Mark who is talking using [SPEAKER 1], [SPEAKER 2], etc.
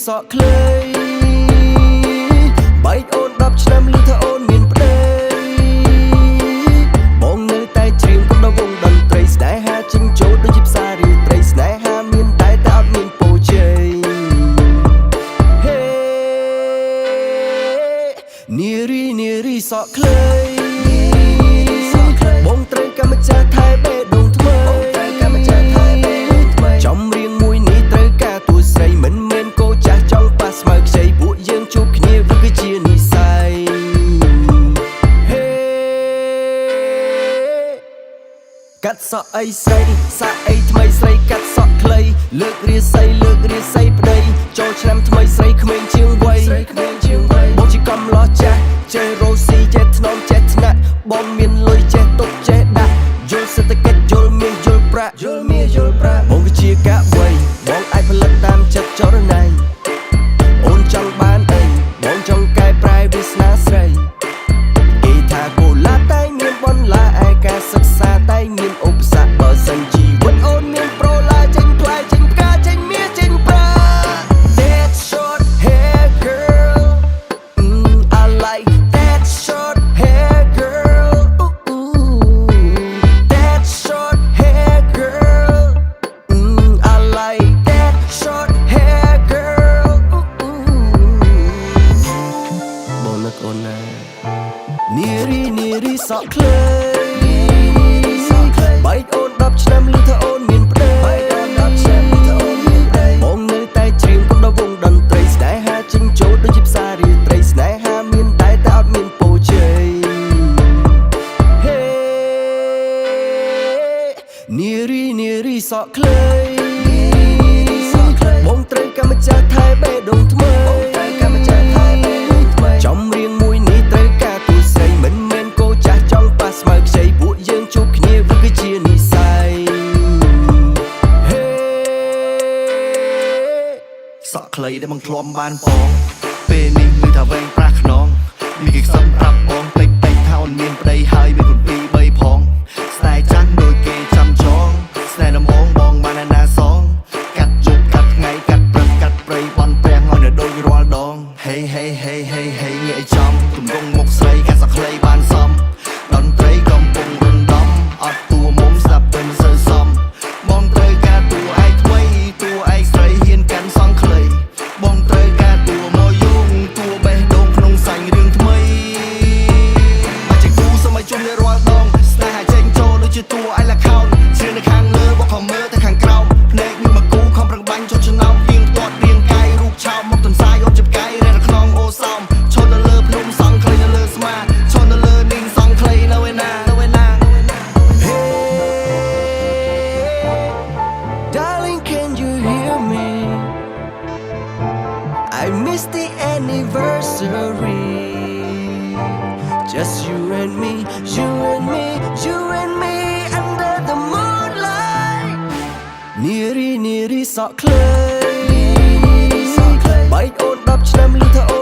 [SPEAKER 1] សក់ខ្លីបែកអូន10ឆ្នាំលឺថាអូនមានប្តីបងនៅតែច្រៀងក្នុងវងតន្ត្រីស្នេហាចេញចូលដូចជាផ្សាររាត្រីស្នេហាមានតែអត់មានពរជ័យនារីសក់ខ្លីបងត្រូវកម្មចាស់ថែបេះដូងថ្មីចំរៀងមួយនេះត្រូវការទួស្រីមិនមែនកោចាស់ចង់ប៉ះស្មៅខ្ចីពួកយើងជួបគ្នាវាគឺជានិស្ស័យកាត់សក់អីស្រីសាក់អីថ្មីស្រីកាត់សក់ខ្លីលើករាសីប្តីចូលឆ្នាំថ្មីស្រីក្មេងជាងវ័យបងជាកំឡោះចាស់ចេះរ៉ូស៊ីចេះថ្នមចេះថ្នាក់បងមានលុយចេះទុកចេះដាក់យល់សេដ្ឋកិច្ចយល់មាសយល់ប្រាក់បងគឺជាកាវ័យបងអាចផលិតតាមចិត្តចរណៃអូនចង់បានអីបងចង់កែប្រែវាសនាស្រីគេថាកូឡាតែមានបន្លាឯការសិក្សាតែមានឧបសគ្គបើសិនជីវិតអូនមានប្រូឡាចេញផ្លែចេញផ្កាចេញមាសចេញប្រា That short hair girl I like that short hair girl That short hair girl I like that short hair girl បងនឹកអូនណានារីសក់ខ្លីបែកអូន10ឆ្នាំលឺថាអូនមានប្តីបងនៅតែច្រៀងក្នុងវងតន្ត្រីស្នេហាចេញចូលដូចជាផ្សាររាត្រីស្នេហាមានតែអត់មានពរជ័យនារីសក់ខ្លីបងត្រូវកម្មចាស់ថែបេះដូងថ្មីចំរៀងមួយនេះត្រូវការទួស្រីមិនមែនកោចាស់ចង់ប៉ះស្មៅខ្ចីពួកយើងជួបគ្នាវាគឺជានិស្ស័យសក់ខ្លីដែលបងធ្លាប់បានបងពេលនេះឮថាវែងប្រាស់ខ្នងមានគេខ្សឹមប្រាប់បងពេកថាអូនមានប្តីហើយមានគុណ2 3ផងស្នេហ៍ចាស់ដូចគេចាំចងស្នេហ៍ដំងបងបានណាសងកាត់យប់កាត់ថ្ងៃកាត់ព្រឹកកាត់ព្រៃបន់ប្រាំងឲ្យនៅដូចរាល់ដងហេងាយចំទំរង់មុខស្រីកាត់សក់ខ្លីបានសមតន្ត្រីកំពុងរំដំអត់តួមុំស្ដាប់ទៅមិនសូវសមបងត្រូវការតួឯកថ្មីតួឯកស្រីហ៊ានកាន់សងខ្លីបងត្រូវការតួមកយងតួបេះដូងក្នុងសាញ់រឿងថ្មីមកជាគូសម័យជុំនៅរាល់ដងស្នេហាចេញចូលដូចជាតួឯកល្ខោនជ្រៀងនៅខាងលើបកខំមើលទៅខាងក្រោមភ្នែកមានមកគូខំប្រឹងបាញ់ចុចចំណោមរៀងទាត់រៀងកាយរូបឆោមមកទន្សាយអូនជិបកាយរែនៅក្នុងអូសោមឈរនៅលើភ្នំសង់ខ្លីនៅលើស្មាឈរនៅលើនីងសង់ខ្លីនៅឯណា Darling can you hear me I miss the anniversary Just you and me under the moonlight នារីសក់ខ្លីបែកអូន10ឆ្នាំលឺថា